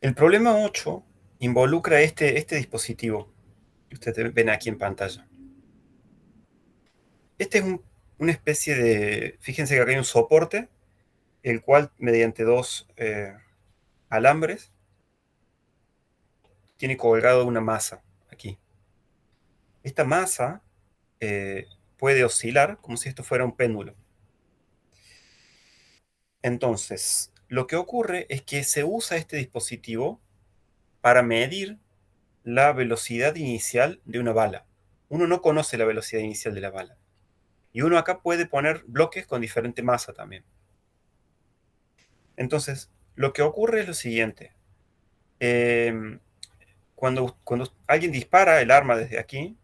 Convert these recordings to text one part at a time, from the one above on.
El problema 8 involucra este dispositivo que ustedes ven aquí en pantalla. Este es una especie de, fíjense que acá hay un soporte, el cual mediante dos alambres tiene colgado una masa aquí. Esta masa eh, puede oscilar como si esto fuera un péndulo. Entonces, lo que ocurre es que se usa este dispositivo para medir la velocidad inicial de una bala. Uno no conoce la velocidad inicial de la bala. Y uno acá puede poner bloques con diferente masa también. Entonces, lo que ocurre es lo siguiente. Eh, cuando alguien dispara el arma desde aquí,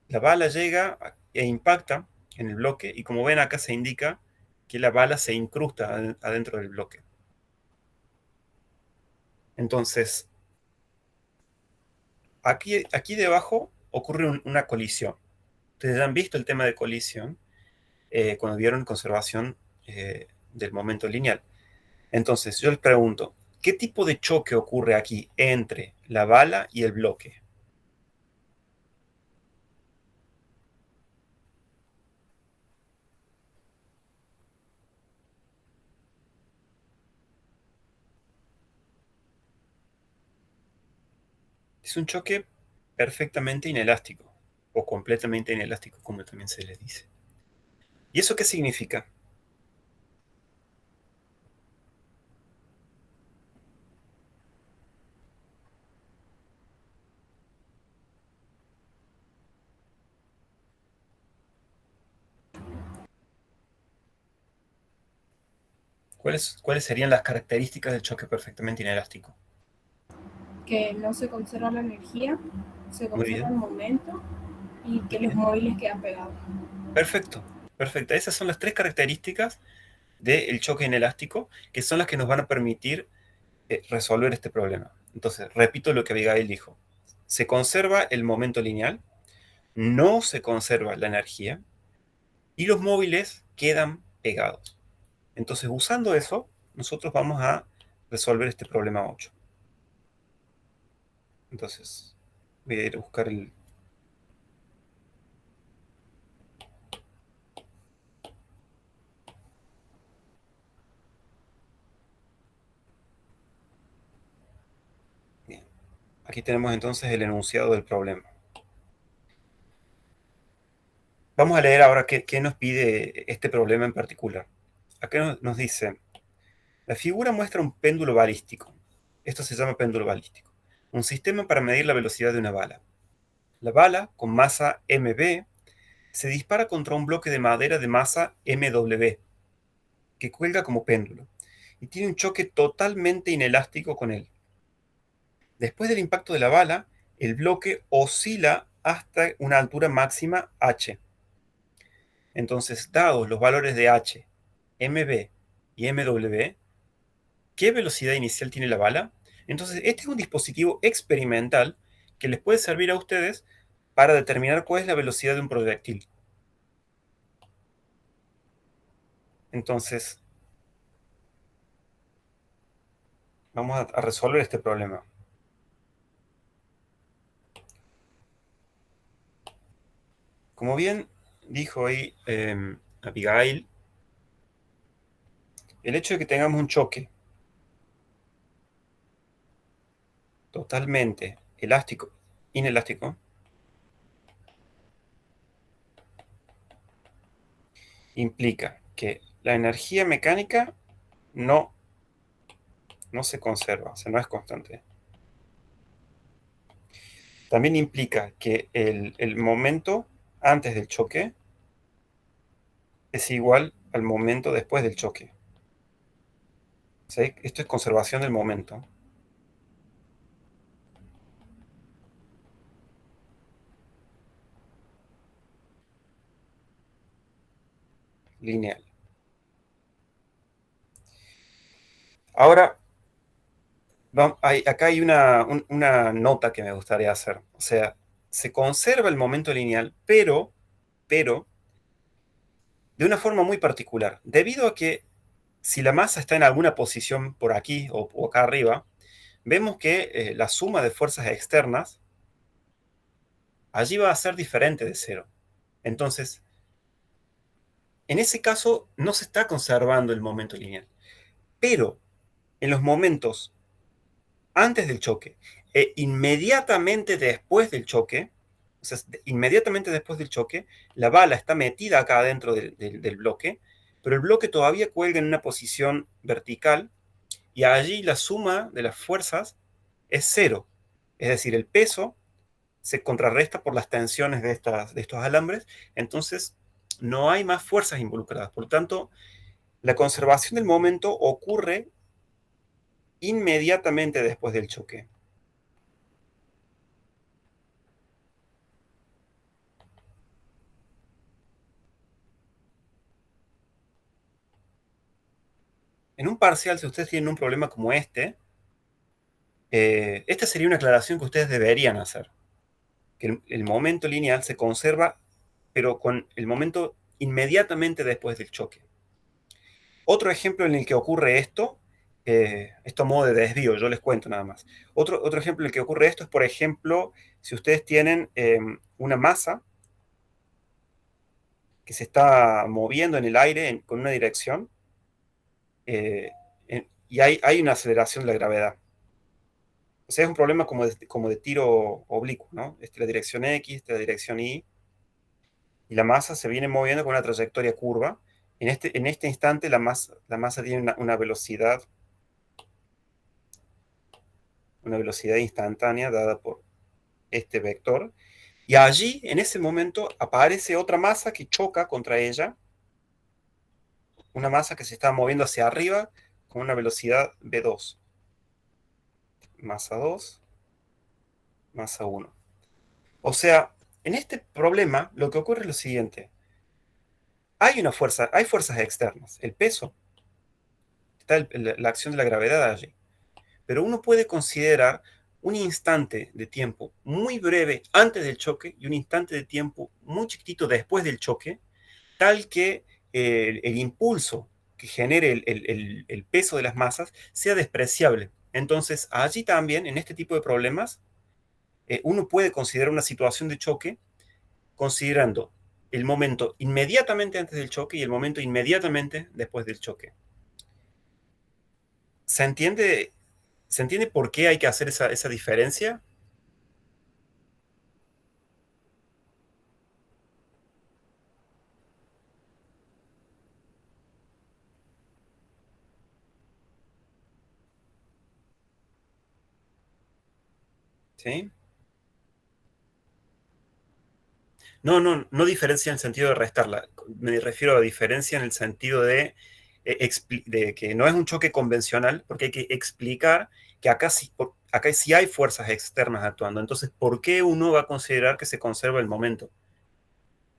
la bala llega e impacta en el bloque y como ven acá se indica que la bala se incrusta adentro del bloque. Entonces, aquí debajo ocurre una colisión. Ustedes ya han visto el tema de colisión cuando vieron conservación del momento lineal. Entonces, yo les pregunto, ¿qué tipo de choque ocurre aquí entre la bala y el bloque? Es un choque perfectamente inelástico, o completamente inelástico, como también se les dice. ¿Y eso qué significa? ¿Cuáles serían las características del choque perfectamente inelástico? Que no se conserva la energía, se Muy conserva el bien, momento y muy que los bien. móviles quedan pegados. Perfecto, perfecto. Esas son las tres características del choque inelástico que son las que nos van a permitir resolver este problema. Entonces, repito lo que Abigail dijo. Se conserva el momento lineal, no se conserva la energía y los móviles quedan pegados. Entonces, usando eso, nosotros vamos a resolver este problema 8. Entonces, voy a ir a buscar el... Bien. Aquí tenemos entonces el enunciado del problema. Vamos a leer ahora qué nos pide este problema en particular. Acá nos dice, la figura muestra un péndulo balístico. Esto se llama péndulo balístico. Un sistema para medir la velocidad de una bala. La bala, con masa mb, se dispara contra un bloque de madera de masa mw, que cuelga como péndulo, y tiene un choque totalmente inelástico con él. Después del impacto de la bala, el bloque oscila hasta una altura máxima h. Entonces, dados los valores de h, mb y mw, ¿qué velocidad inicial tiene la bala? Entonces, este es un dispositivo experimental que les puede servir a ustedes para determinar cuál es la velocidad de un proyectil. Entonces, vamos a resolver este problema. Como bien dijo ahí Abigail, el hecho de que tengamos un choque totalmente elástico, inelástico, implica que la energía mecánica no, no se conserva, o sea, no es constante. También implica que el momento antes del choque es igual al momento después del choque. ¿Sí? Esto es conservación del momento lineal. Ahora, acá hay una nota que me gustaría hacer. O sea, se conserva el momento lineal, pero, de una forma muy particular. Debido a que si la masa está en alguna posición por aquí o acá arriba, vemos que la suma de fuerzas externas allí va a ser diferente de cero. Entonces, en ese caso no se está conservando el momento lineal. Pero en los momentos antes del choque e inmediatamente después del choque, o sea, inmediatamente después del choque, la bala está metida acá adentro del bloque, pero el bloque todavía cuelga en una posición vertical y allí la suma de las fuerzas es cero. Es decir, el peso se contrarresta por las tensiones de estos alambres, entonces no hay más fuerzas involucradas. Por lo tanto, la conservación del momento ocurre inmediatamente después del choque. En un parcial, si ustedes tienen un problema como esta sería una aclaración que ustedes deberían hacer. Que el momento lineal se conserva, pero con el momento inmediatamente después del choque. Otro ejemplo en el que ocurre esto a modo de desvío, yo les cuento nada más. Otro ejemplo en el que ocurre esto es, por ejemplo, si ustedes tienen una masa que se está moviendo en el aire con una dirección eh, y hay una aceleración de la gravedad. O sea, es un problema como de tiro oblicuo, ¿no? Esta es la dirección X, esta es la dirección Y, y la masa se viene moviendo con una trayectoria curva. En este instante la masa tiene una velocidad instantánea dada por este vector, y allí, en ese momento, aparece otra masa que choca contra ella, una masa que se está moviendo hacia arriba con una velocidad v2. Masa 2, masa 1. O sea, en este problema lo que ocurre es lo siguiente. Hay fuerzas externas, el peso, está la acción de la gravedad allí. Pero uno puede considerar un instante de tiempo muy breve antes del choque y un instante de tiempo muy chiquitito después del choque, tal que el impulso que genere el peso de las masas sea despreciable. Entonces, allí también, en este tipo de problemas, uno puede considerar una situación de choque considerando el momento inmediatamente antes del choque y el momento inmediatamente después del choque. ¿Se entiende, ¿Se entiende por qué hay que hacer esa diferencia? ¿Sí? No diferencia en el sentido de restarla. Me refiero a diferencia en el sentido de que no es un choque convencional, porque hay que explicar que acá sí hay fuerzas externas actuando. Entonces, ¿por qué uno va a considerar que se conserva el momento?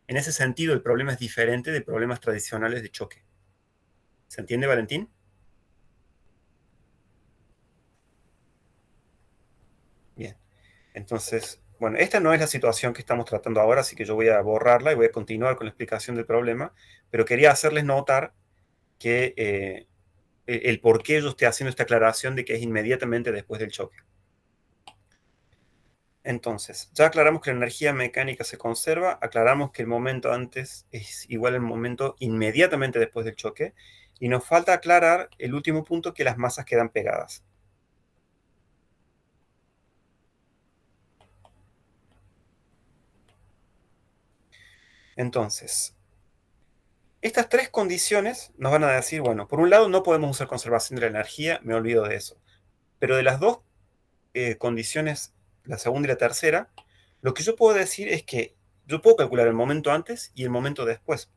En ese sentido, el problema es diferente de problemas tradicionales de choque. ¿Se entiende, Valentín? Bien. Entonces, bueno, esta no es la situación que estamos tratando ahora, así que yo voy a borrarla y voy a continuar con la explicación del problema, pero quería hacerles notar que el por qué yo estoy haciendo esta aclaración de que es inmediatamente después del choque. Entonces, ya aclaramos que la energía mecánica se conserva, aclaramos que el momento antes es igual al momento inmediatamente después del choque, y nos falta aclarar el último punto, que las masas quedan pegadas. Entonces, estas tres condiciones nos van a decir, bueno, por un lado no podemos usar conservación de la energía, me olvido de eso, pero de las dos condiciones, la segunda y la tercera, lo que yo puedo decir es que yo puedo calcular el momento antes y el momento después.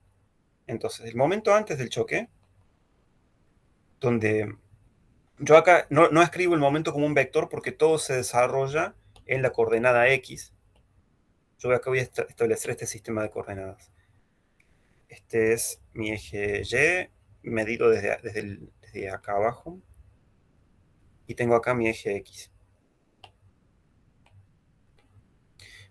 Entonces, el momento antes del choque, donde yo acá no escribo el momento como un vector porque todo se desarrolla en la coordenada X. Yo acá voy a establecer este sistema de coordenadas. Este es mi eje Y, medido desde acá abajo. Y tengo acá mi eje X.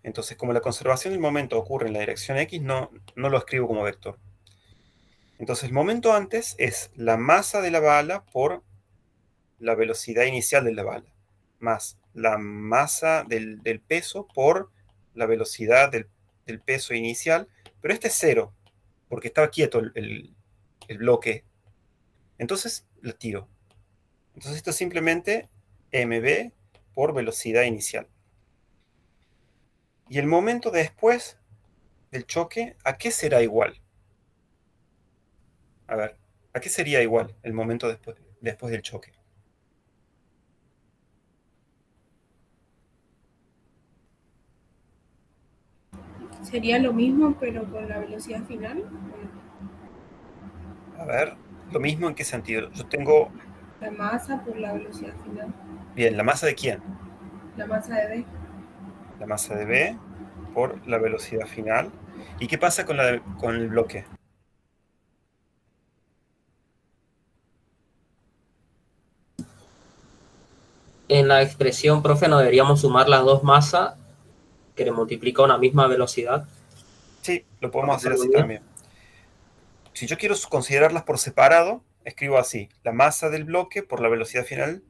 Entonces, como la conservación del momento ocurre en la dirección X, no lo escribo como vector. Entonces, el momento antes es la masa de la bala por la velocidad inicial de la bala. más la masa del peso por la velocidad del peso inicial, pero este es cero, porque estaba quieto el bloque. Entonces lo tiro. Entonces esto es simplemente mv por velocidad inicial. Y el momento después del choque, ¿a qué será igual? A ver, ¿a qué sería igual el momento después del choque? Sería lo mismo, pero con la velocidad final. A ver, lo mismo en qué sentido. Yo tengo, La masa por la velocidad final. bien, ¿la masa de quién? La masa de B. La masa de B por la velocidad final. ¿Y qué pasa con el bloque? En la expresión, profe, no deberíamos sumar las dos masas que le multiplica una misma velocidad. Sí, lo Para podemos hacer hacerlo así bien. también. Si yo quiero considerarlas por separado, escribo así, la masa del bloque por la velocidad final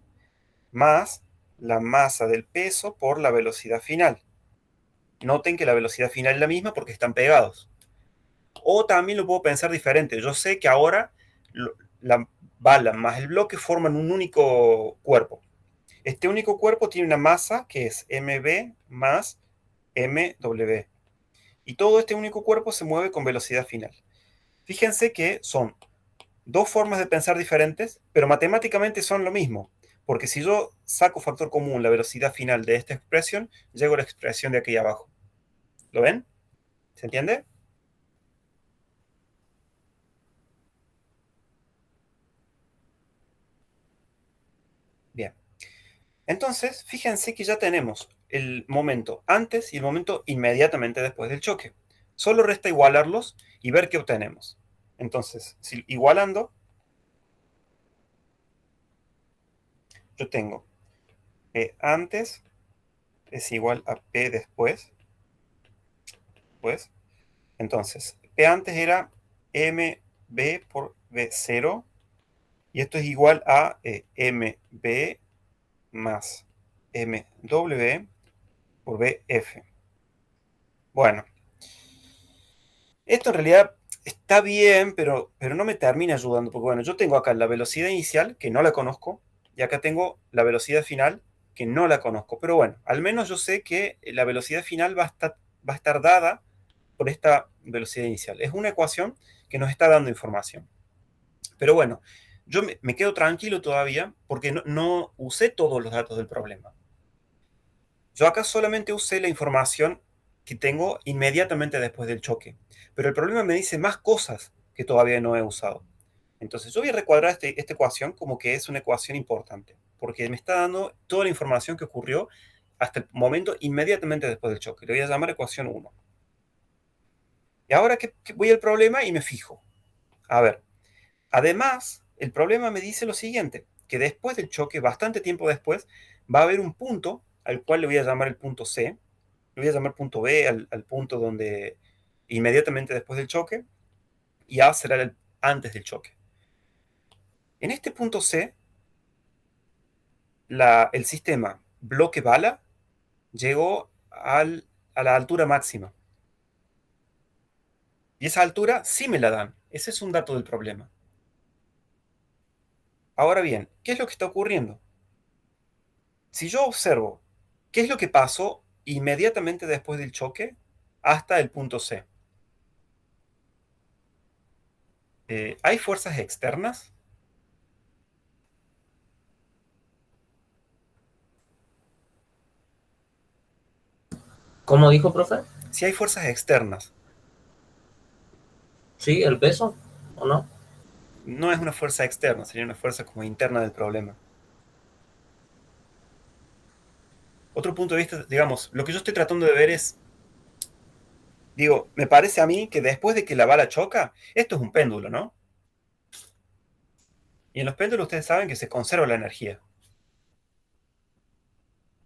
más la masa del peso por la velocidad final. Noten que la velocidad final es la misma porque están pegados. O también lo puedo pensar diferente. Yo sé que ahora la bala más el bloque forman un único cuerpo. Este único cuerpo tiene una masa que es mv más mw. Y todo este único cuerpo se mueve con velocidad final. Fíjense que son dos formas de pensar diferentes, pero matemáticamente son lo mismo. Porque si yo saco factor común la velocidad final de esta expresión, llego a la expresión de aquí abajo. ¿Lo ven? ¿Se entiende? Bien. Entonces, fíjense que ya tenemos el momento antes y el momento inmediatamente después del choque. Solo resta igualarlos y ver qué obtenemos. Entonces, si igualando, yo tengo P antes es igual a P después. Pues, entonces, P antes era mb por b0 y esto es igual a mb más mw por bf. Bueno, esto en realidad está bien, pero no me termina ayudando, porque bueno, yo tengo acá la velocidad inicial, que no la conozco, y acá tengo la velocidad final, que no la conozco. Pero bueno, al menos yo sé que la velocidad final va a estar dada por esta velocidad inicial. Es una ecuación que nos está dando información. Pero bueno, yo me quedo tranquilo todavía porque no usé todos los datos del problema. Yo acá solamente usé la información que tengo inmediatamente después del choque, pero el problema me dice más cosas que todavía no he usado. Entonces yo voy a recuadrar esta ecuación como que es una ecuación importante, porque me está dando toda la información que ocurrió hasta el momento inmediatamente después del choque. Le voy a llamar ecuación 1. Y ahora que voy al problema y me fijo. A ver, además, el problema me dice lo siguiente, que después del choque, bastante tiempo después, va a haber un punto al cual le voy a llamar el punto C, le voy a llamar punto B al punto donde inmediatamente después del choque, y A será el antes del choque. En este punto C, el sistema bloque bala llegó a la altura máxima. Y esa altura sí me la dan. Ese es un dato del problema. Ahora bien, ¿qué es lo que está ocurriendo? Si yo observo qué es lo que pasó inmediatamente después del choque hasta el punto C, ¿hay fuerzas externas? ¿Cómo dijo, profe? Si hay fuerzas externas, ¿Sí? ¿El peso? ¿O no? no es una fuerza externa, sería una fuerza como interna del problema. Otro punto de vista, digamos, lo que yo estoy tratando de ver es, digo, me parece a mí que después de que la bala choca, esto es un péndulo, ¿no? Y en los péndulos ustedes saben que se conserva la energía.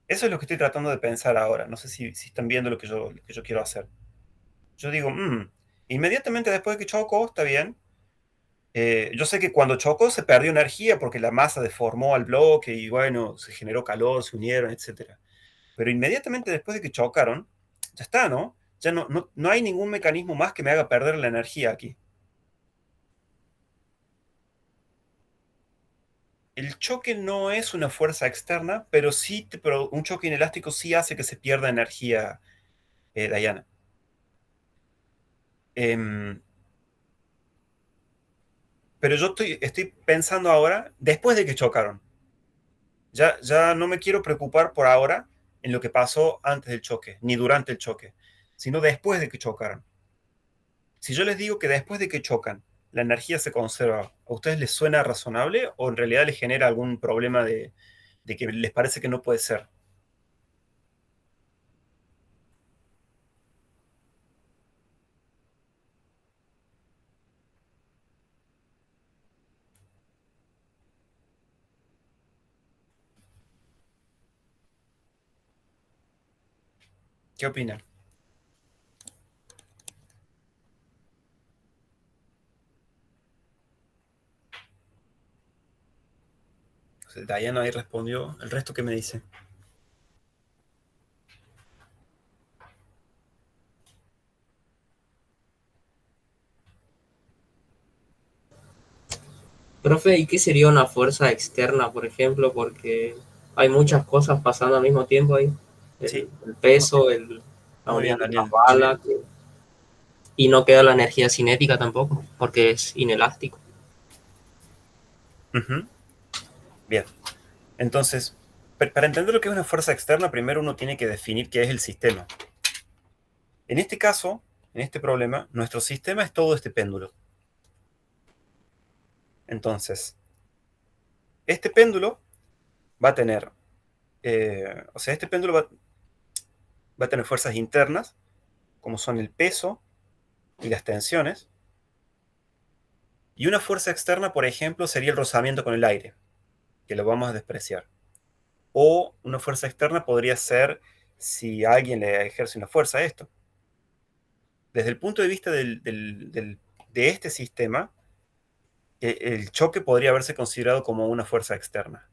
Eso es lo que estoy tratando de pensar ahora. No sé si están viendo lo que yo quiero hacer. Yo digo, inmediatamente después de que choco, está bien, Yo sé que cuando chocó se perdió energía porque la masa deformó al bloque y bueno, se generó calor, se unieron, etcétera. Pero inmediatamente después de que chocaron, ya está, ¿no? Ya no hay ningún mecanismo más que me haga perder la energía aquí. El choque no es una fuerza externa, pero sí, pero un choque inelástico sí hace que se pierda energía, Diana. Em, pero yo estoy pensando ahora, después de que chocaron. Ya no me quiero preocupar por ahora en lo que pasó antes del choque, ni durante el choque, sino después de que chocaron. Si yo les digo que después de que chocan, la energía se conserva, ¿a ustedes les suena razonable o en realidad les genera algún problema de que les parece que no puede ser? ¿Qué opinan? Diana ahí respondió. ¿El resto qué me dice? Profe, ¿y qué sería una fuerza externa, por ejemplo? Porque hay muchas cosas pasando al mismo tiempo ahí. Sí, El peso, la muy bien, unión de las Daniel. balas, y no queda la energía cinética tampoco, porque es inelástico. Ujú. Bien. Entonces, para entender lo que es una fuerza externa, primero uno tiene que definir qué es el sistema. En este caso, en este problema, nuestro sistema es todo este péndulo. Entonces, este péndulo va a tener, o sea, este péndulo va a tener fuerzas internas, como son el peso y las tensiones, y una fuerza externa, por ejemplo, sería el rozamiento con el aire, que lo vamos a despreciar. O una fuerza externa podría ser si alguien le ejerce una fuerza a esto. Desde el punto de vista de este sistema, el choque podría haberse considerado como una fuerza externa.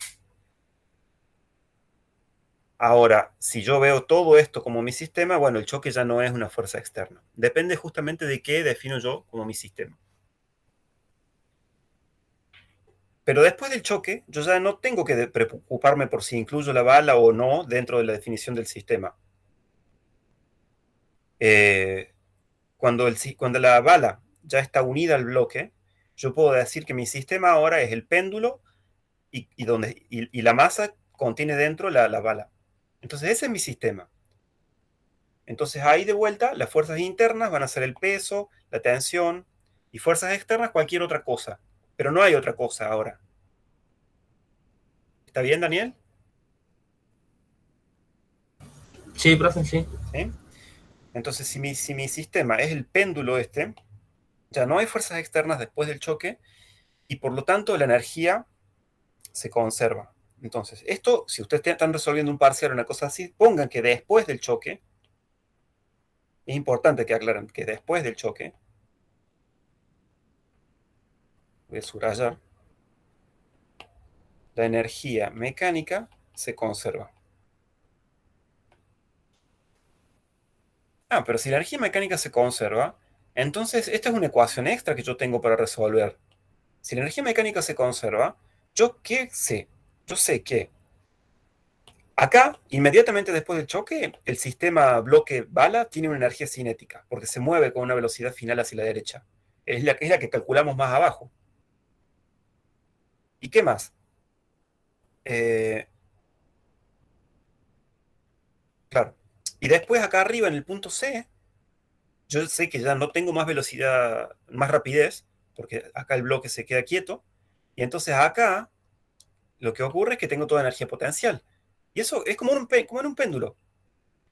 Ahora, si yo veo todo esto como mi sistema, bueno, el choque ya no es una fuerza externa. Depende justamente de qué defino yo como mi sistema. Pero después del choque, yo ya no tengo que preocuparme por si incluyo la bala o no dentro de la definición del sistema. Eh, cuando la bala ya está unida al bloque, yo puedo decir que mi sistema ahora es el péndulo y la masa contiene dentro la bala. Entonces ese es mi sistema. Entonces ahí de vuelta, las fuerzas internas van a ser el peso, la tensión y fuerzas externas cualquier otra cosa. Pero no hay otra cosa ahora. ¿Está bien, Daniel? Sí, profe, sí. ¿Sí? Entonces si mi sistema es el péndulo este, ya no hay fuerzas externas después del choque y por lo tanto la energía se conserva. Entonces, esto, si ustedes están resolviendo un parcial o una cosa así, pongan que después del choque, es importante que aclaren que después del choque, voy a subrayar, la energía mecánica se conserva. Ah, pero si la energía mecánica se conserva, entonces esta es una ecuación extra que yo tengo para resolver. Si la energía mecánica se conserva, ¿yo qué sé? Yo sé que acá, inmediatamente después del choque, el sistema bloque-bala tiene una energía cinética, porque se mueve con una velocidad final hacia la derecha. Es la que calculamos más abajo. ¿Y qué más? Eh, claro. Y después acá arriba en el punto C, yo sé que ya no tengo más velocidad, más rapidez, porque acá el bloque se queda quieto. Y entonces acá lo que ocurre es que tengo toda energía potencial. Y eso es como en un péndulo.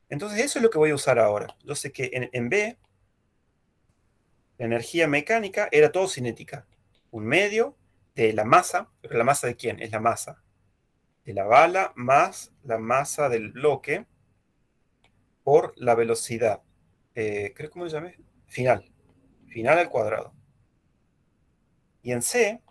Entonces eso es lo que voy a usar ahora. Yo sé que en B la energía mecánica era todo cinética. Un medio de la masa, pero ¿la masa de quién? Es la masa de la bala más la masa del bloque por la velocidad. ¿Cómo lo llamé? Final. Final al cuadrado. Y en C,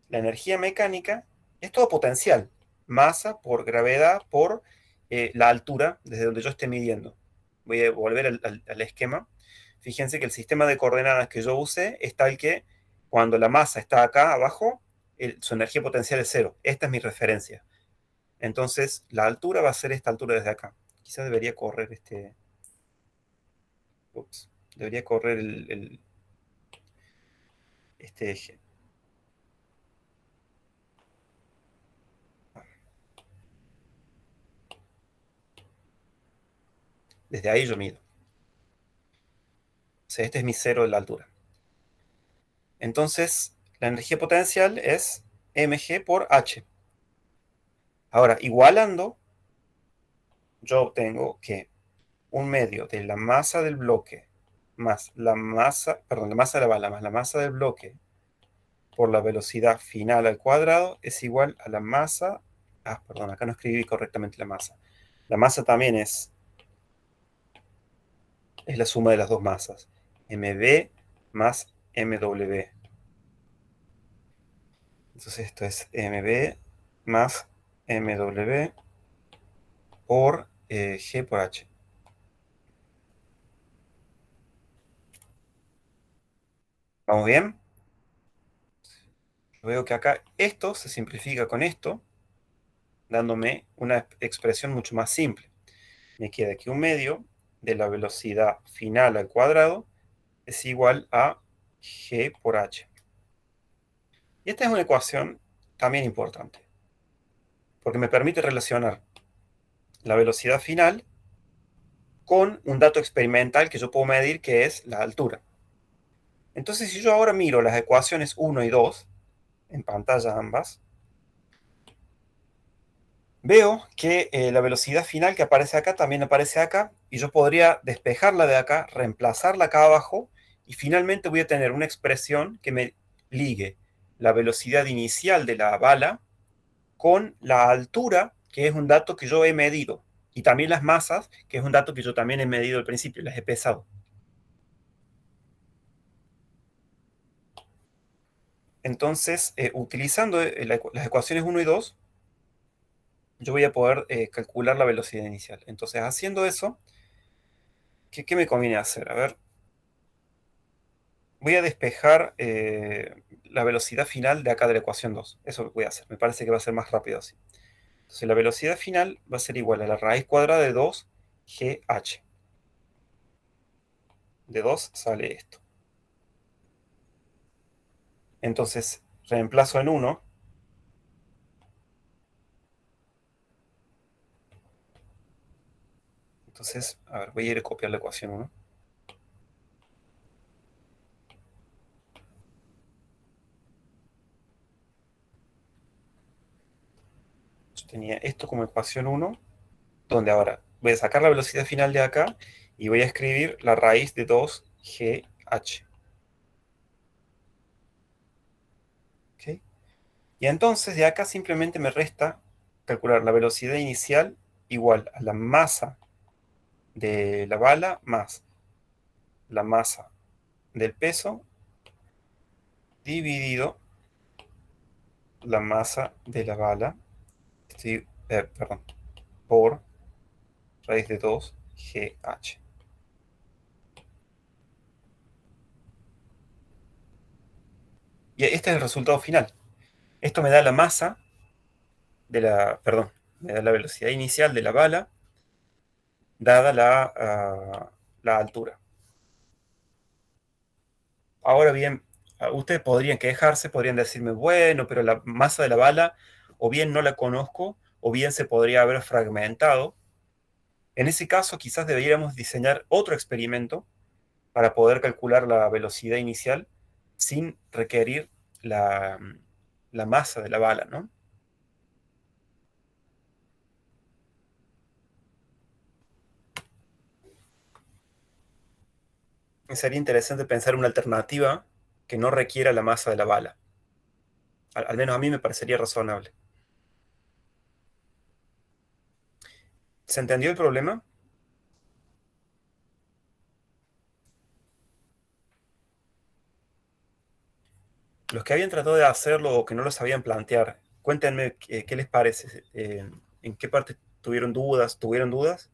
la energía mecánica es todo potencial. Masa por gravedad por la altura desde donde yo esté midiendo. Voy a volver al esquema. Fíjense que el sistema de coordenadas que yo usé es tal que cuando la masa está acá abajo, su energía potencial es cero. Esta es mi referencia. Entonces, la altura va a ser esta altura desde acá. Quizás debería correr ups, debería correr este eje. Desde ahí yo mido. O sea, este es mi cero de la altura. Entonces, la energía potencial es mg por h. Ahora, igualando, yo obtengo que un medio de la masa del bloque más la masa, perdón, la masa de la bala más la masa del bloque por la velocidad final al cuadrado es igual a la masa. Perdón, acá no escribí correctamente la masa. La masa también es la suma de las dos masas. mv más mw. Entonces esto es mv más mw por g por h. ¿Vamos bien? Veo que acá esto se simplifica con esto, dándome una expresión mucho más simple. Me queda que un medio de la velocidad final al cuadrado es igual a g por h. Y esta es una ecuación también importante, porque me permite relacionar la velocidad final con un dato experimental que yo puedo medir, que es la altura. Entonces, si yo ahora miro las ecuaciones 1 y 2, en pantalla ambas, veo que la velocidad final que aparece acá también aparece acá, y yo podría despejarla de acá, reemplazarla acá abajo, y finalmente voy a tener una expresión que me ligue la velocidad inicial de la bala con la altura, que es un dato que yo he medido, y también las masas, que es un dato que yo también he medido al principio, las he pesado. Entonces, utilizando las ecuaciones 1 y 2, yo voy a poder calcular la velocidad inicial. Entonces, haciendo eso, ¿qué me conviene hacer? A ver, voy a despejar la velocidad final de acá de la ecuación 2. Eso voy a hacer. Me parece que va a ser más rápido así. Entonces, la velocidad final va a ser igual a la raíz cuadrada de 2gh. De 2 sale esto. Entonces, reemplazo en 1. Entonces, a ver, voy a ir a copiar la ecuación 1. Yo tenía esto como ecuación 1, donde ahora voy a sacar la velocidad final de acá y voy a escribir la raíz de 2gh. ¿Ok? Y entonces de acá simplemente me resta calcular la velocidad inicial igual a la masa de la bala más la masa del peso dividido la masa de la bala, perdón, por raíz de 2gh. Y este es el resultado final. Esto me da la masa perdón, me da la velocidad inicial de la bala dada la altura. Ahora bien, ustedes podrían quejarse, podrían decirme, bueno, pero la masa de la bala o bien no la conozco o bien se podría haber fragmentado. En ese caso, quizás deberíamos diseñar otro experimento para poder calcular la velocidad inicial sin requerir la masa de la bala, ¿no? Sería interesante pensar una alternativa que no requiera la masa de la bala. Al menos a mí me parecería razonable. ¿Se entendió el problema? Los que habían tratado de hacerlo o que no lo sabían plantear, cuéntenme qué les parece. ¿En qué parte tuvieron dudas? ¿Tuvieron dudas?